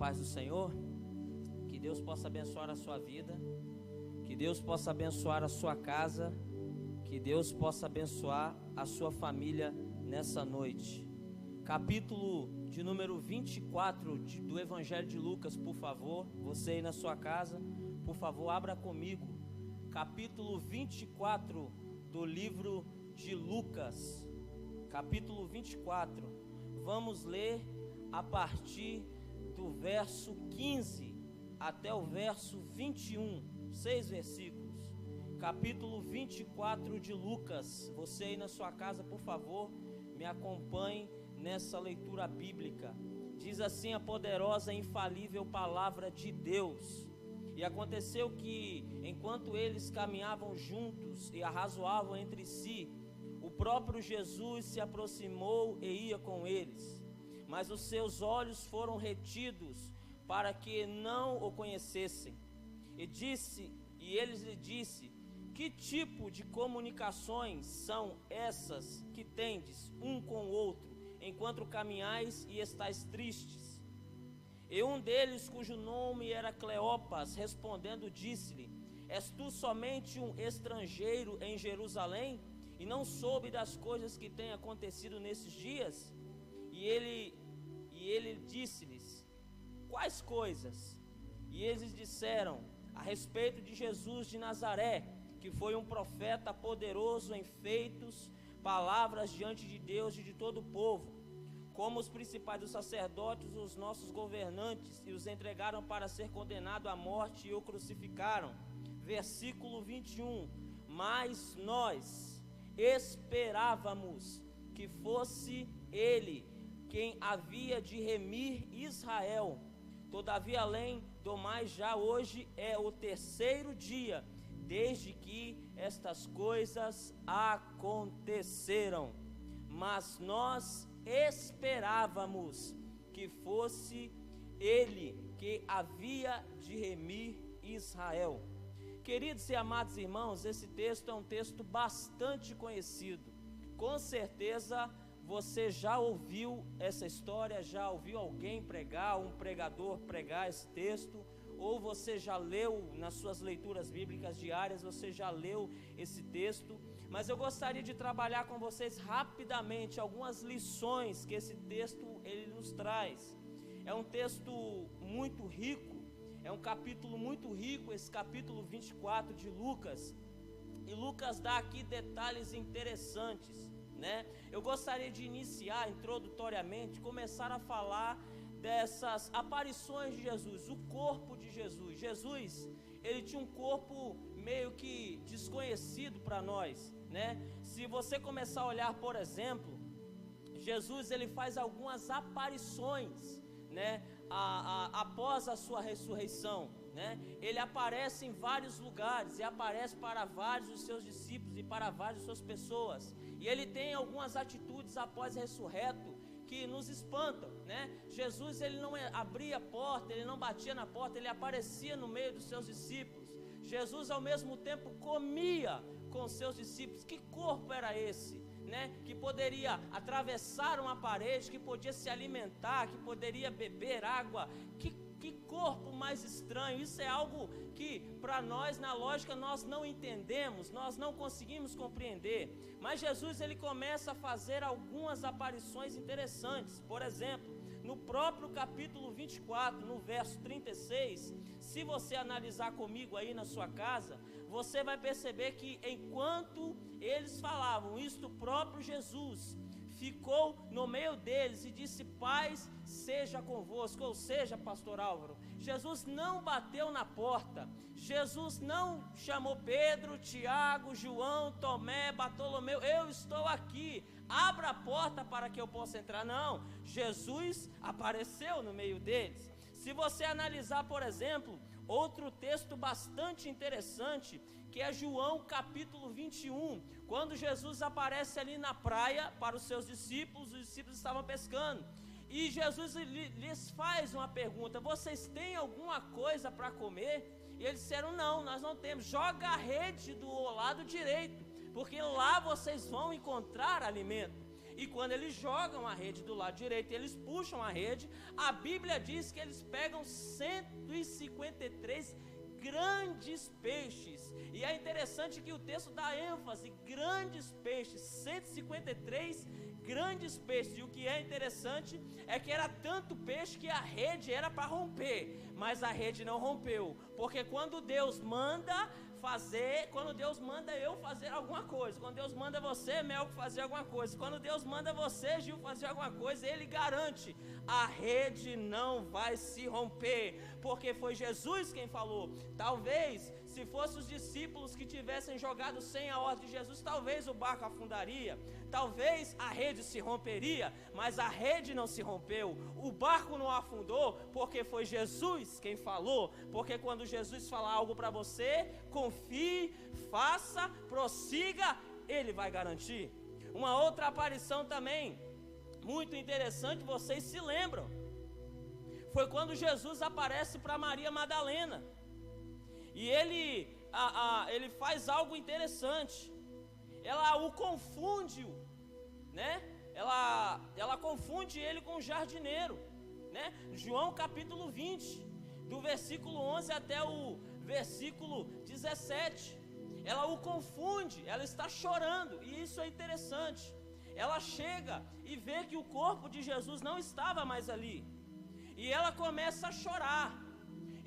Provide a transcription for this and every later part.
Paz do Senhor, que Deus possa abençoar a sua vida, que Deus possa abençoar a sua casa, que Deus possa abençoar a sua família nessa noite. Capítulo de número 24 do Evangelho de Lucas, por favor, você aí na sua casa, por favor, abra comigo. Capítulo 24 do livro de Lucas, capítulo 24, vamos ler a partir do verso 15 até o verso 21, 6 versículos. Capítulo 24 de Lucas. Você aí na sua casa, por favor, me acompanhe nessa leitura bíblica. Diz assim a poderosa e infalível palavra de Deus: E aconteceu que, enquanto eles caminhavam juntos e arrazoavam entre si, o próprio Jesus se aproximou e ia com eles. Mas os seus olhos foram retidos para que não o conhecessem. E eles lhe disse: Que tipo de comunicações são essas que tendes um com o outro, enquanto caminhais e estáis tristes? E um deles, cujo nome era Cleopas, respondendo, disse-lhe: És tu somente um estrangeiro em Jerusalém, e não soube das coisas que têm acontecido nesses dias? E ele disse-lhes: Quais coisas? E eles disseram: A respeito de Jesus de Nazaré, que foi um profeta poderoso em feitos, palavras diante de Deus e de todo o povo, como os principais dos sacerdotes, os nossos governantes, e os entregaram para ser condenado à morte e o crucificaram. Versículo 21. Mas nós esperávamos que fosse ele quem havia de remir Israel. Todavia, além do mais, já hoje é o terceiro dia desde que estas coisas aconteceram. Mas nós esperávamos que fosse ele que havia de remir Israel. Queridos e amados irmãos, esse texto é um texto bastante conhecido. Com certeza você já ouviu essa história, já ouviu alguém pregar, um pregador pregar esse texto, ou você já leu nas suas leituras bíblicas diárias, você já leu esse texto. Mas eu gostaria de trabalhar com vocês rapidamente algumas lições que esse texto ele nos traz. É um texto muito rico, é um capítulo muito rico, esse capítulo 24 de Lucas. E Lucas dá aqui detalhes interessantes, né? Eu gostaria de iniciar introdutoriamente, começar a falar dessas aparições de Jesus, o corpo de Jesus. Jesus, ele tinha um corpo meio que desconhecido para nós, né? Se você começar a olhar, por exemplo, Jesus ele faz algumas aparições, né? Após a sua ressurreição, né? Ele aparece em vários lugares e aparece para vários dos seus discípulos e para várias de suas pessoas. E ele tem algumas atitudes após ressurreto que nos espantam, né? Jesus ele não abria a porta, ele não batia na porta, ele aparecia no meio dos seus discípulos. Jesus ao mesmo tempo comia com seus discípulos. Que corpo era esse, né? Que poderia atravessar uma parede, que podia se alimentar, que poderia beber água. Que corpo mais estranho. Isso é algo que para nós na lógica nós não entendemos, nós não conseguimos compreender. Mas Jesus ele começa a fazer algumas aparições interessantes. Por exemplo, no próprio capítulo 24, no verso 36, se você analisar comigo aí na sua casa, você vai perceber que enquanto eles falavam isto, o próprio Jesus ficou no meio deles e disse: Paz seja convosco. Ou seja, pastor Álvaro, Jesus não bateu na porta, Jesus não chamou Pedro, Tiago, João, Tomé, Bartolomeu: eu estou aqui, abra a porta para que eu possa entrar. Não, Jesus apareceu no meio deles. Se você analisar, por exemplo, outro texto bastante interessante, que é João capítulo 21, quando Jesus aparece ali na praia para os seus discípulos, os discípulos estavam pescando, e Jesus lhes faz uma pergunta: vocês têm alguma coisa para comer? E eles disseram: não, nós não temos. Joga a rede do lado direito, porque lá vocês vão encontrar alimento. E quando eles jogam a rede do lado direito, eles puxam a rede, a Bíblia diz que eles pegam 153 grandes peixes. E é interessante que o texto dá ênfase, grandes peixes, 153 grandes peixes. E o que é interessante é que era tanto peixe que a rede era para romper, mas a rede não rompeu, porque quando Deus manda fazer, quando Deus manda eu fazer alguma coisa, quando Deus manda você, Melco, fazer alguma coisa, quando Deus manda você, Gil, fazer alguma coisa, Ele garante, a rede não vai se romper, porque foi Jesus quem falou. Talvez, se fossem os discípulos que tivessem jogado sem a ordem de Jesus, talvez o barco afundaria, talvez a rede se romperia, mas a rede não se rompeu, o barco não afundou, porque foi Jesus quem falou. Porque quando Jesus falar algo para você, confie, faça, prossiga, Ele vai garantir. Uma outra aparição também, muito interessante, vocês se lembram, foi quando Jesus aparece para Maria Madalena, e ele faz algo interessante, ela o confunde, né? Ela confunde ele com o jardineiro, né? João capítulo 20, do versículo 11 até o versículo 17, ela o confunde, ela está chorando, e isso é interessante. Ela chega e vê que o corpo de Jesus não estava mais ali, e ela começa a chorar,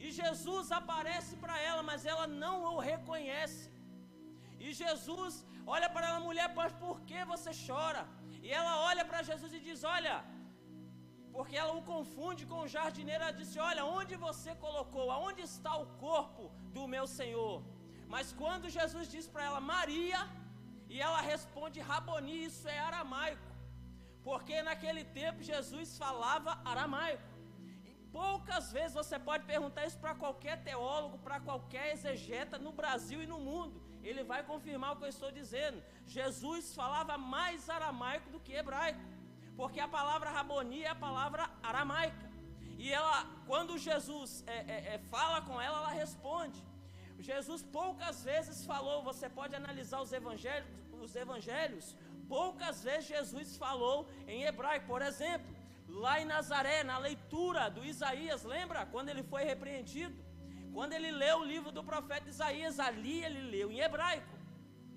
e Jesus aparece para ela, mas ela não o reconhece. E Jesus olha para ela, mulher, mas por que você chora? E ela olha para Jesus e diz, olha, porque ela o confunde com o jardineiro, ela disse, olha, onde você colocou, aonde está o corpo do meu Senhor? Mas quando Jesus diz para ela, Maria, e ela responde Raboni, isso é aramaico, porque naquele tempo Jesus falava aramaico. Poucas vezes você pode perguntar isso para qualquer teólogo, para qualquer exegeta no Brasil e no mundo, ele vai confirmar o que eu estou dizendo. Jesus falava mais aramaico do que hebraico, porque a palavra Raboni é a palavra aramaica. E ela, quando Jesus fala com ela, ela responde. Jesus poucas vezes falou, você pode analisar os evangelhos, poucas vezes Jesus falou em hebraico. Por exemplo, lá em Nazaré, na leitura do Isaías, lembra? Quando ele foi repreendido, quando ele leu o livro do profeta Isaías, ali ele leu em hebraico,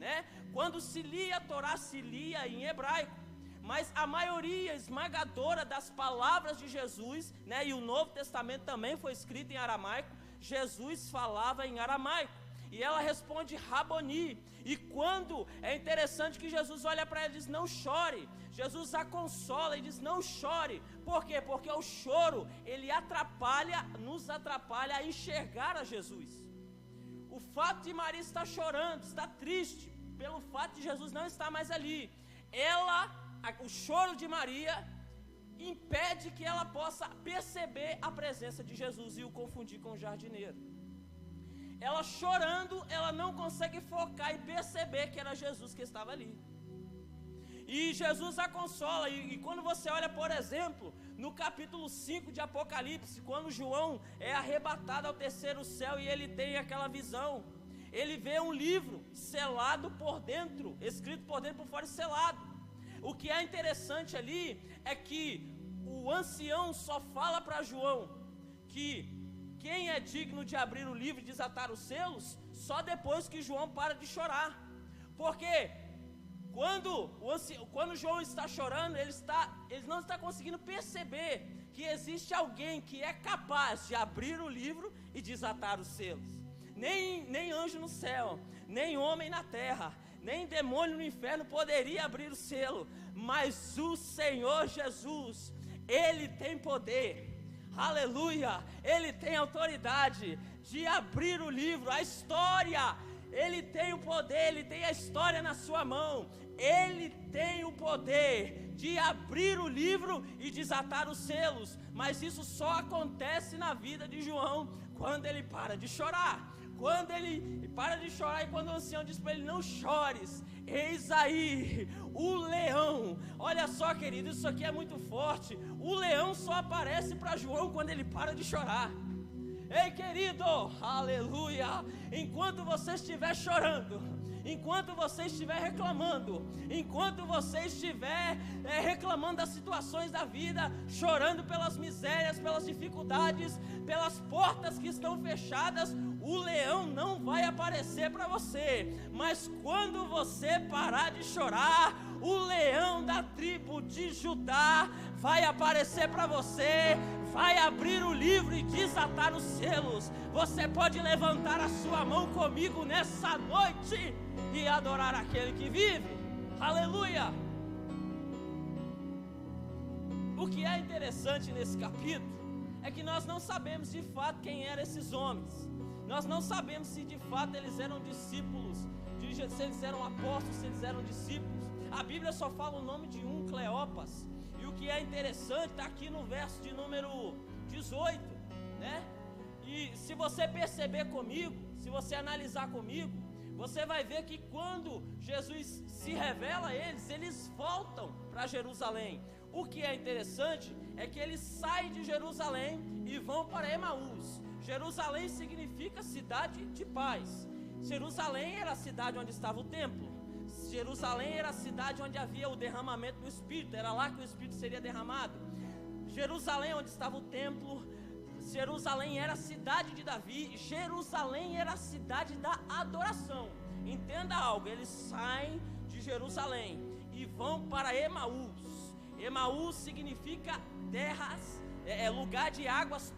né? Quando se lia a Torá, se lia em hebraico, mas a maioria esmagadora das palavras de Jesus, né? E o Novo Testamento também foi escrito em aramaico, Jesus falava em aramaico, e ela responde Raboni. E quando, é interessante que Jesus olha para ela e diz, não chore. Jesus a consola e diz, não chore. Por quê? Porque o choro, ele nos atrapalha a enxergar a Jesus. O fato de Maria estar chorando, está triste, pelo fato de Jesus não estar mais ali, o choro de Maria impede que ela possa perceber a presença de Jesus e o confundir com o jardineiro. Ela chorando, ela não consegue focar e perceber que era Jesus que estava ali. E Jesus a consola, e quando você olha, por exemplo, no capítulo 5 de Apocalipse, quando João é arrebatado ao terceiro céu e ele tem aquela visão, ele vê um livro selado por dentro, escrito por dentro, por fora e selado. O que é interessante ali é que o ancião só fala para João que quem é digno de abrir o livro e desatar os selos, só depois que João para de chorar. Porque quando João está chorando, ele não está conseguindo perceber que existe alguém que é capaz de abrir o livro e desatar os selos. Nem anjo no céu, nem homem na terra, nem demônio no inferno poderia abrir o selo, mas o Senhor Jesus, Ele tem poder. Aleluia, Ele tem autoridade de abrir o livro, a história, Ele tem o poder, Ele tem a história na sua mão, Ele tem o poder de abrir o livro e desatar os selos, mas isso só acontece na vida de João, quando ele para de chorar. Quando ele para de chorar e quando o ancião diz para ele, não chores, eis aí o leão. Olha só, querido, isso aqui é muito forte. O leão só aparece para João quando ele para de chorar. Ei, querido, aleluia, enquanto você estiver chorando, enquanto você estiver reclamando, enquanto você estiver reclamando das situações da vida, chorando pelas misérias, pelas dificuldades, pelas portas que estão fechadas, o leão não vai aparecer para você. Mas quando você parar de chorar, o leão da tribo de Judá vai aparecer para você, vai abrir o livro e desatar os selos. Você pode levantar a sua mão comigo nessa noite e adorar aquele que vive. Aleluia! O que é interessante nesse capítulo é que nós não sabemos de fato quem eram esses homens. Nós não sabemos se de fato eles eram discípulos, se eles eram apóstolos, se eles eram discípulos. A Bíblia só fala o nome de um, Cleopas. E o que é interessante está aqui no verso de número 18, né? E se você perceber comigo, se você analisar comigo, você vai ver que quando Jesus se revela a eles, eles voltam para Jerusalém. O que é interessante é que eles saem de Jerusalém e vão para Emaús. Jerusalém significa cidade de paz. Jerusalém era a cidade onde estava o templo. Jerusalém era a cidade onde havia o derramamento do Espírito. Era lá que o Espírito seria derramado. Jerusalém onde estava o templo. Jerusalém era a cidade de Davi. Jerusalém era a cidade da adoração. Entenda algo, eles saem de Jerusalém e vão para Emaús. Emaús significa terras, lugar de águas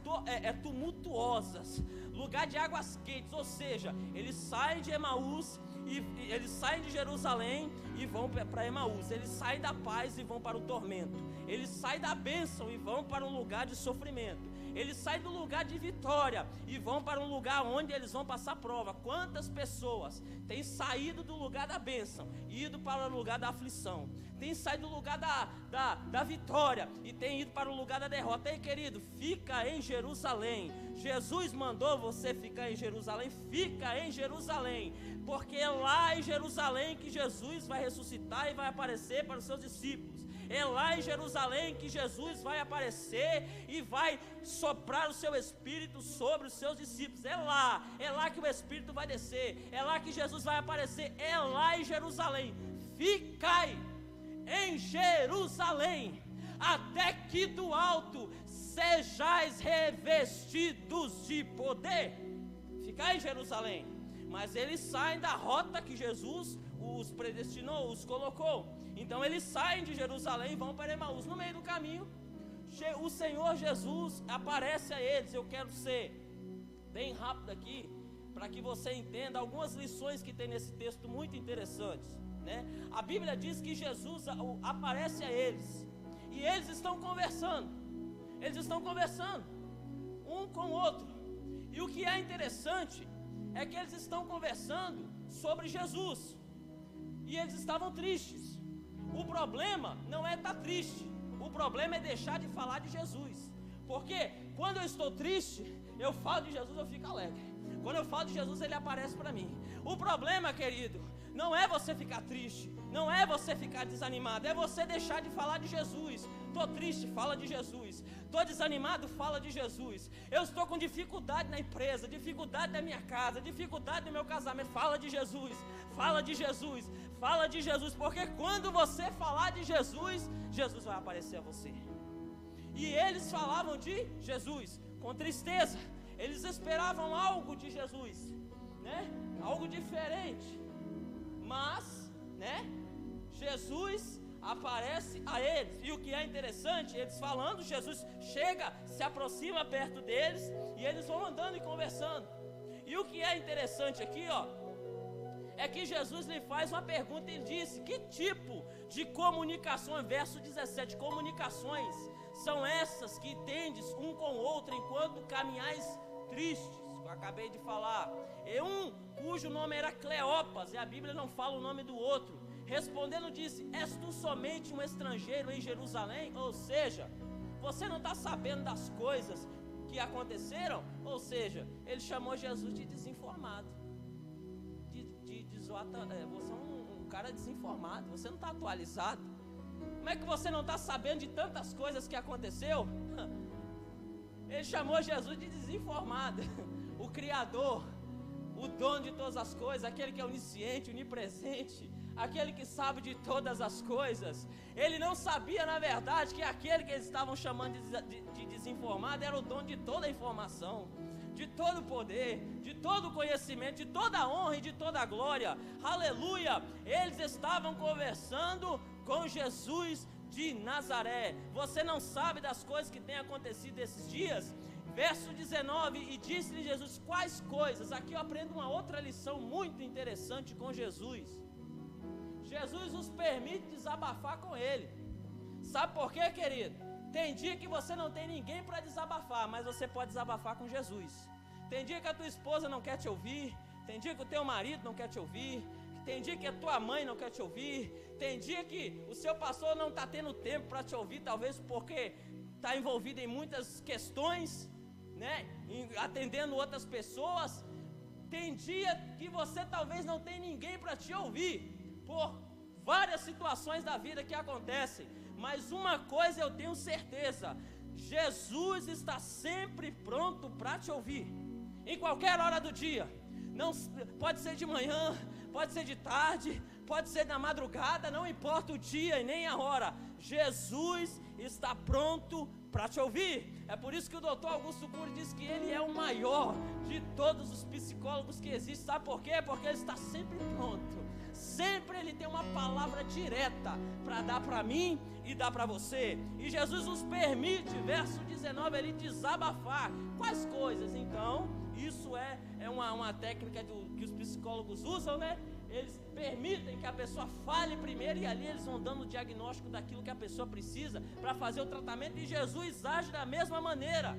tumultuosas, lugar de águas quentes. Ou seja, eles saem de Emaús, e eles saem de Jerusalém e vão para Emaús. Eles saem da paz e vão para o tormento. Eles saem da bênção e vão para um lugar de sofrimento. Eles saem do lugar de vitória e vão para um lugar onde eles vão passar prova. Quantas pessoas têm saído do lugar da bênção e ido para o lugar da aflição? Tem saído do lugar da vitória e tem ido para o lugar da derrota. Ei, querido, fica em Jerusalém. Jesus mandou você ficar em Jerusalém. Fica em Jerusalém, porque é lá em Jerusalém que Jesus vai ressuscitar e vai aparecer para os seus discípulos. É lá em Jerusalém que Jesus vai aparecer e vai soprar o seu Espírito sobre os seus discípulos. É lá que o Espírito vai descer. É lá que Jesus vai aparecer. É lá em Jerusalém. Ficai em Jerusalém, até que do alto sejais revestidos de poder. Ficai em Jerusalém. Mas eles saem da rota que Jesus os predestinou, os colocou. Então eles saem de Jerusalém e vão para Emaús. No meio do caminho, o Senhor Jesus aparece a eles. Eu quero ser bem rápido aqui, para que você entenda algumas lições que tem nesse texto muito interessantes, né? A Bíblia diz que Jesus aparece a eles, e eles estão conversando. Eles estão conversando um com o outro. E o que é interessante é que eles estão conversando sobre Jesus, e eles estavam tristes. O problema não é estar triste, o problema é deixar de falar de Jesus. Porque quando eu estou triste, eu falo de Jesus, eu fico alegre. Quando eu falo de Jesus, ele aparece para mim. O problema, querido, não é você ficar triste, não é você ficar desanimado, é você deixar de falar de Jesus. Estou triste, fala de Jesus. Estou desanimado, fala de Jesus. Eu estou com dificuldade na empresa, dificuldade na minha casa, dificuldade no meu casamento, fala de Jesus. Fala de Jesus, fala de Jesus, porque quando você falar de Jesus, Jesus vai aparecer a você. E eles falavam de Jesus com tristeza. Eles esperavam algo de Jesus, né? Algo diferente. Mas, né? Jesus aparece a eles. E o que é interessante, eles falando, Jesus chega, se aproxima perto deles, e eles vão andando e conversando. E o que é interessante aqui, é que Jesus lhe faz uma pergunta. Ele disse: que tipo de comunicação, verso 17, comunicações são essas que tendes um com o outro enquanto caminhais tristes? Eu acabei de falar. E um cujo nome era Cleopas, e a Bíblia não fala o nome do outro, respondendo disse: és tu somente um estrangeiro em Jerusalém? Ou seja, você não está sabendo das coisas que aconteceram? Ou seja, ele chamou Jesus de desinformado. Você é um cara desinformado, você não está atualizado. Como é que você não está sabendo de tantas coisas que aconteceu? Ele chamou Jesus de desinformado. O Criador, o dono de todas as coisas, aquele que é onisciente, onipresente, aquele que sabe de todas as coisas. Ele não sabia, na verdade, que aquele que eles estavam chamando de desinformado era o dono de toda a informação, de todo o poder, de todo o conhecimento, de toda a honra e de toda a glória. Aleluia! Eles estavam conversando com Jesus de Nazaré. Você não sabe das coisas que têm acontecido esses dias? Verso 19, e disse-lhe Jesus, quais coisas? Aqui eu aprendo uma outra lição muito interessante com Jesus. Jesus nos permite desabafar com Ele. Sabe por quê, querido? Tem dia que você não tem ninguém para desabafar, mas você pode desabafar com Jesus. Tem dia que a tua esposa não quer te ouvir, tem dia que o teu marido não quer te ouvir, tem dia que a tua mãe não quer te ouvir, tem dia que o seu pastor não está tendo tempo para te ouvir, talvez porque está envolvido em muitas questões, né? Atendendo outras pessoas. Tem dia que você talvez não tem ninguém para te ouvir, por várias situações da vida que acontecem, mas uma coisa eu tenho certeza: Jesus está sempre pronto para te ouvir, em qualquer hora do dia. Não, pode ser de manhã, pode ser de tarde, pode ser na madrugada, não importa o dia e nem a hora, Jesus está pronto para te ouvir. É por isso que o doutor Augusto Cury diz que ele é o maior de todos os psicólogos que existem. Sabe por quê? Porque ele está sempre pronto. Sempre ele tem uma palavra direta para dar para mim e dar para você. E Jesus nos permite, verso 19, ele desabafar. Quais coisas? Então, isso é uma técnica que os psicólogos usam, né? Eles permitem que a pessoa fale primeiro, e ali eles vão dando o diagnóstico daquilo que a pessoa precisa para fazer o tratamento. E Jesus age da mesma maneira.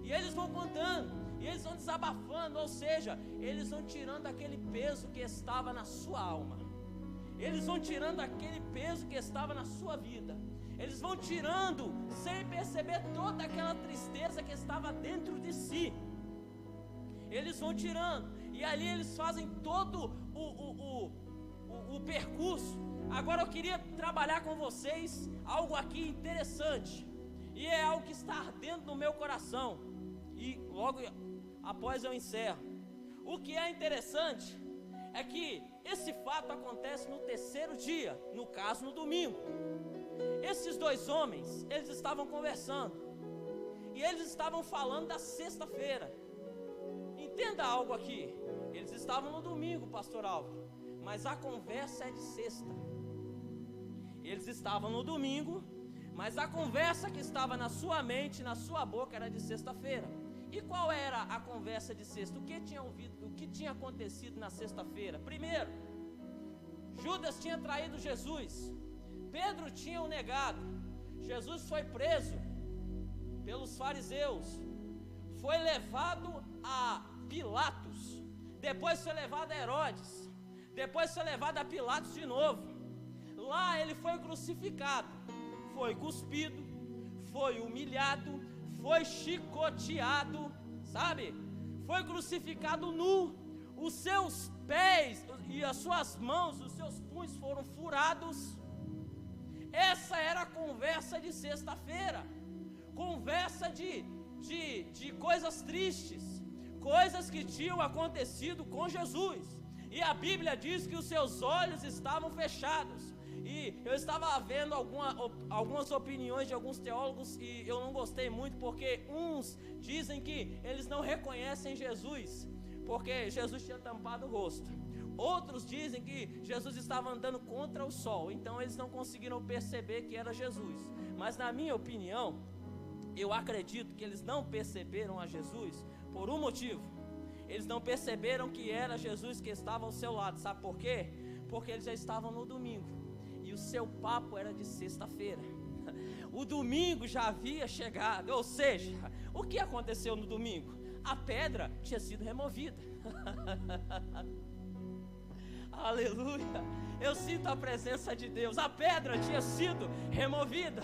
E eles vão contando, e eles vão desabafando, ou seja, eles vão tirando aquele peso que estava na sua alma. Eles vão tirando aquele peso que estava na sua vida. Eles vão tirando, sem perceber, toda aquela tristeza que estava dentro de si. Eles vão tirando, e ali eles fazem todo o percurso. Agora eu queria trabalhar com vocês algo aqui interessante, e é algo que está ardendo no meu coração, e logo após eu encerro. O que é interessante é que esse fato acontece no terceiro dia, no caso no domingo. Esses dois homens, eles estavam conversando, e eles estavam falando da sexta-feira. Entenda algo aqui, eles estavam no domingo, pastor Álvaro, mas a conversa é de sexta. Eles estavam no domingo, mas a conversa que estava na sua mente, na sua boca, era de sexta-feira. E qual era a conversa de sexta? O que tinha acontecido na sexta-feira? Primeiro, Judas tinha traído Jesus, Pedro tinha o negado, Jesus foi preso pelos fariseus, foi levado a Pilatos, depois foi levado a Herodes, depois foi levado a Pilatos de novo. Lá ele foi crucificado, foi cuspido, foi humilhado, foi chicoteado, sabe? Foi crucificado nu, os seus pés e as suas mãos, os seus punhos foram furados. Essa era a conversa de sexta-feira, conversa de coisas tristes, coisas que tinham acontecido com Jesus. E a Bíblia diz que os seus olhos estavam fechados. E eu estava vendo algumas opiniões de alguns teólogos, e eu não gostei muito, porque uns dizem que eles não reconhecem Jesus, porque Jesus tinha tampado o rosto. Outros dizem que Jesus estava andando contra o sol, então eles não conseguiram perceber que era Jesus. Mas na minha opinião, eu acredito que eles não perceberam a Jesus por um motivo. Eles não perceberam que era Jesus que estava ao seu lado. Sabe por quê? Porque eles já estavam no domingo, e o seu papo era de sexta-feira. O domingo já havia chegado. Ou seja, o que aconteceu no domingo? A pedra tinha sido removida. Aleluia, eu sinto a presença de Deus. A pedra tinha sido removida.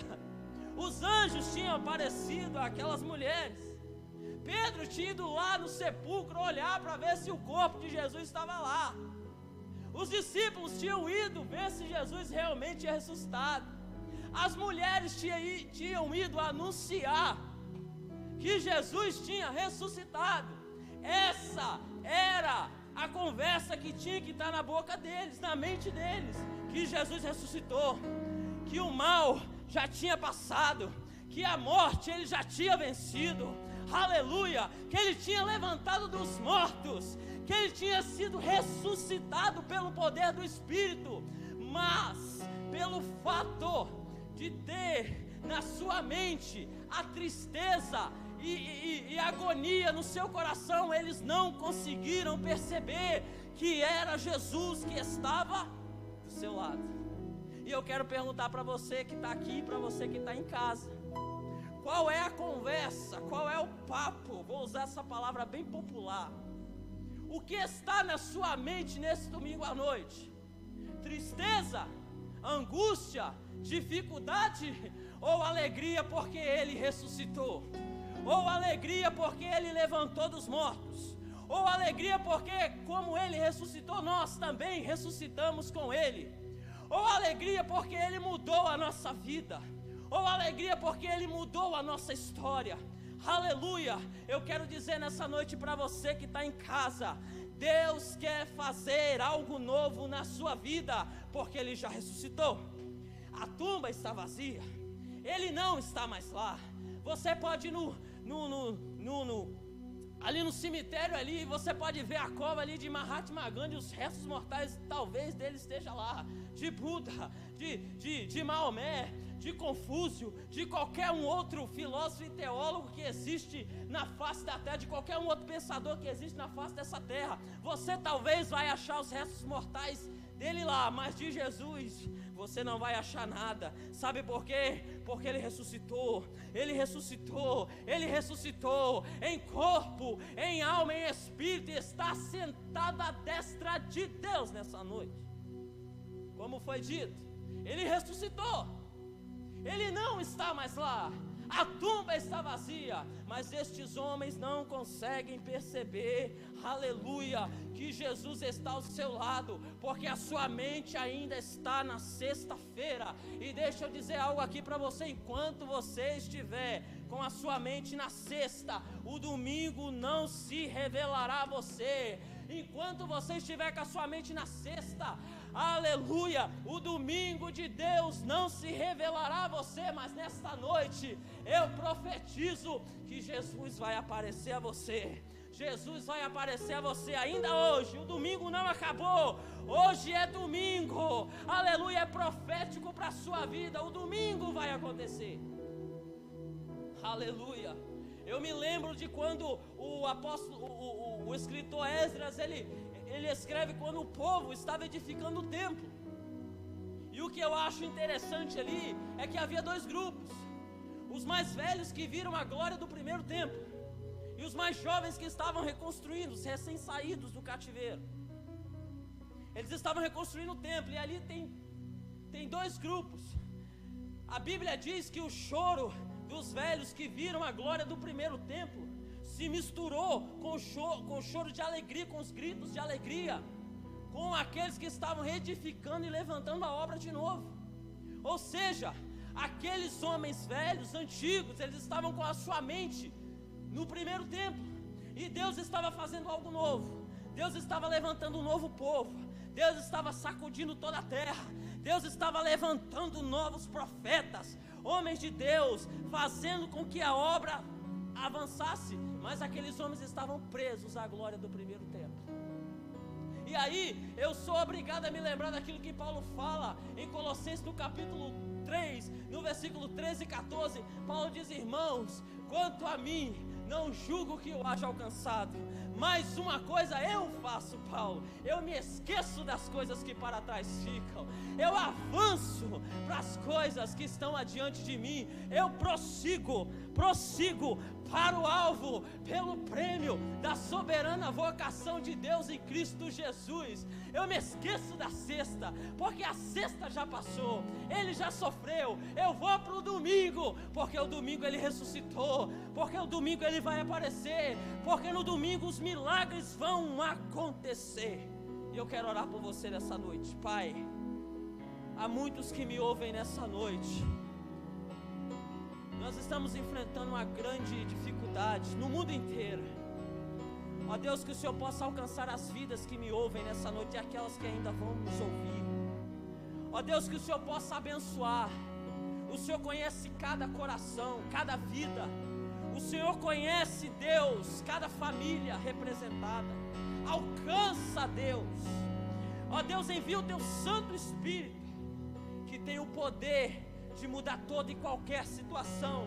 Os anjos tinham aparecido àquelas mulheres. Pedro tinha ido lá no sepulcro olhar para ver se o corpo de Jesus estava lá. Os discípulos tinham ido ver se Jesus realmente tinha ressuscitado. As mulheres tinham ido anunciar que Jesus tinha ressuscitado. Essa era a conversa que tinha que estar na boca deles, na mente deles, que Jesus ressuscitou, que o mal já tinha passado, que a morte ele já tinha vencido, aleluia, que ele tinha levantado dos mortos, que ele tinha sido ressuscitado pelo poder do Espírito, mas pelo fato de ter na sua mente a tristeza e agonia no seu coração, eles não conseguiram perceber que era Jesus que estava do seu lado. E eu quero perguntar para você que está aqui, para você que está em casa, qual é a conversa, qual é o papo, vou usar essa palavra bem popular, o que está na sua mente nesse domingo à noite? Tristeza, angústia, dificuldade ou alegria porque ele ressuscitou? Ou alegria porque ele levantou dos mortos? Ou alegria porque como ele ressuscitou, nós também ressuscitamos com ele? Ou alegria porque ele mudou a nossa vida? Ou alegria porque ele mudou a nossa história? Aleluia! Eu quero dizer nessa noite para você que está em casa, Deus quer fazer algo novo na sua vida, porque ele já ressuscitou. A tumba está vazia, ele não está mais lá. Você pode ir ali no cemitério ali, você pode ver a cova ali de Mahatma Gandhi, os restos mortais, talvez dele esteja lá, de Buda, de Maomé, de Confúcio, de qualquer um outro filósofo e teólogo que existe na face da terra, de qualquer um outro pensador que existe na face dessa terra. Você talvez vai achar os restos mortais dele lá, mas de Jesus você não vai achar nada. Sabe por quê? Porque ele ressuscitou, ele ressuscitou, ele ressuscitou em corpo, em alma, em espírito, e está sentado à destra de Deus nessa noite. Como foi dito, ele ressuscitou, ele não está mais lá, a tumba está vazia, mas estes homens não conseguem perceber, aleluia, que Jesus está ao seu lado, porque a sua mente ainda está na sexta-feira. E deixa eu dizer algo aqui para você: enquanto você estiver com a sua mente na sexta, o domingo não se revelará a você. Enquanto você estiver com a sua mente na sexta, aleluia, o domingo de Deus não se revelará a você. Mas nesta noite eu profetizo que Jesus vai aparecer a você. Jesus vai aparecer a você ainda hoje. O domingo não acabou, hoje é domingo, aleluia, é profético para a sua vida. O domingo vai acontecer, aleluia. Eu me lembro de quando o apóstolo, o escritor Esdras, ele escreve quando o povo estava edificando o templo. E o que eu acho interessante ali é que havia dois grupos: os mais velhos que viram a glória do primeiro templo, e os mais jovens que estavam reconstruindo, os recém-saídos do cativeiro. Eles estavam reconstruindo o templo, e ali tem dois grupos. A Bíblia diz que o choro dos velhos que viram a glória do primeiro templo se misturou com o choro de alegria, com os gritos de alegria, com aqueles que estavam reedificando e levantando a obra de novo. Ou seja, aqueles homens velhos, antigos, eles estavam com a sua mente no primeiro templo, e Deus estava fazendo algo novo. Deus estava levantando um novo povo, Deus estava sacudindo toda a terra, Deus estava levantando novos profetas, homens de Deus, fazendo com que a obra avançasse. Mas aqueles homens estavam presos à glória do primeiro templo. E aí eu sou obrigado a me lembrar daquilo que Paulo fala em Colossenses no capítulo 3, no versículo 13 e 14. Paulo diz: irmãos, quanto a mim, não julgo que eu haja alcançado, mas uma coisa eu faço, Paulo: eu me esqueço das coisas que para trás ficam, eu avanço para as coisas que estão adiante de mim, eu prossigo para o alvo, pelo prêmio da soberana vocação de Deus em Cristo Jesus. Eu me esqueço da sexta, porque a sexta já passou, ele já sofreu. Eu vou para o domingo, porque o domingo ele ressuscitou, porque o domingo ele vai aparecer, porque no domingo os milagres vão acontecer. E eu quero orar por você nessa noite. Pai, há muitos que me ouvem nessa noite. Nós estamos enfrentando uma grande dificuldade no mundo inteiro. Ó Deus, que o Senhor possa alcançar as vidas que me ouvem nessa noite e aquelas que ainda vão nos ouvir. Ó Deus, que o Senhor possa abençoar. O Senhor conhece cada coração, cada vida. O Senhor conhece, Deus, cada família representada. Alcança, Deus. Ó Deus, envia o Teu Santo Espírito, que tem o poder de mudar toda e qualquer situação